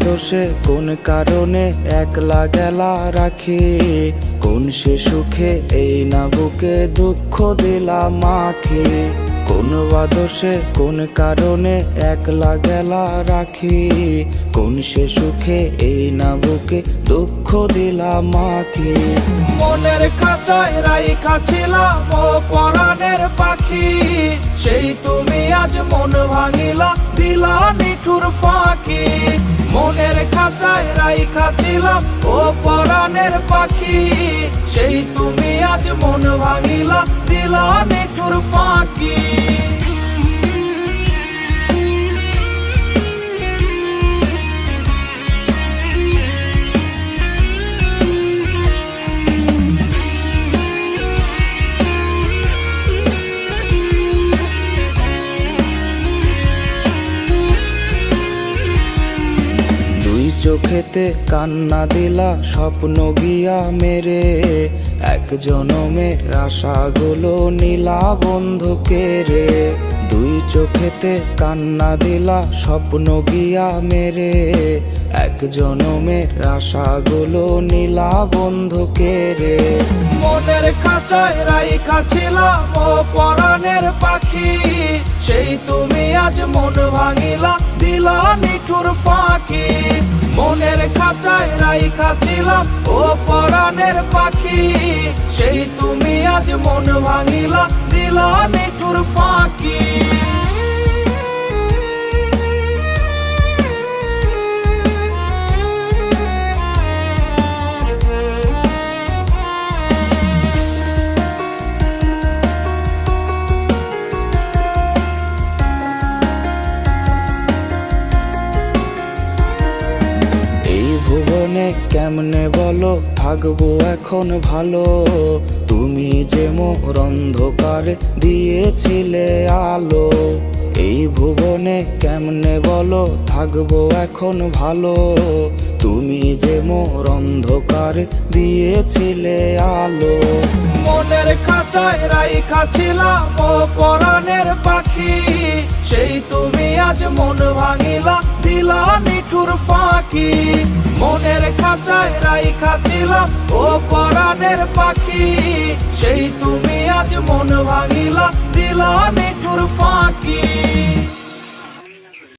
দোষে কোন কারণে একলা গেলা রাখি, কোন সে সুখে এই না বুকে দুঃখ দিলাম মাখি। কোন দোষে কোন কারণে একলা গেলা রাখি, কোন সে সুখে এই না বুকে দুঃখ দিলাম মাখি। মনের খাঁচায় রাইখা ছিলাম ও পরাণের পাখি, সেই তুমি আজ মন ভাঙিলা দিলা নিঠুর ফাঁকি। মনের খাঁচায় রাইখা ছিলাম ও পরাণের পাখি, সেই তুমি আজ মন ভাঙিলা দিলা নিঠুর ফাঁকি। চোখেতে কান্না দিলা স্বপ্ন গিয়া মেরে, এক জনমের আশাগুলো নীলা বন্ধুকে রে। দুই চোখেতে কান্না দিলা স্বপ্ন গিয়া মেরে, এক জনমের আশাগুলো নীলা বন্ধুকে রে। মনের খাঁচায় রাইখা ছিলাম ও পরাণের পাখি, সেই তুমি আজ মন ভাঙিলা দিলা নিঠুর ফাঁকি। মনের খাঁচায় রাইখা ছিলাম ও পরাণের পাখি, সেই তুমি আজ মন ভাঙিলা দিলা নিঠুর ফাঁকি। ভুবনে কেমনে বলো থাকবো এখন ভালো, তুমি যে মোর অন্ধকারে দিয়েছিলে আলো। এই ভুবনে কেমনে বলো থাকবো এখন ভালো, তুমি যে মোর অন্ধকারে দিয়েছিলে আলো। মনের খাঁচায় রাইখা ছিলাম ও পরাণের পাখি, সেই তুমি আজ মন ভাঙিলা দিলা নিঠুর ফাঁকি। মনের খাঁচায় রাইখা ছিলাম ও পরাণের পাখি, সেই তুমি আজ মন ভাঙিলা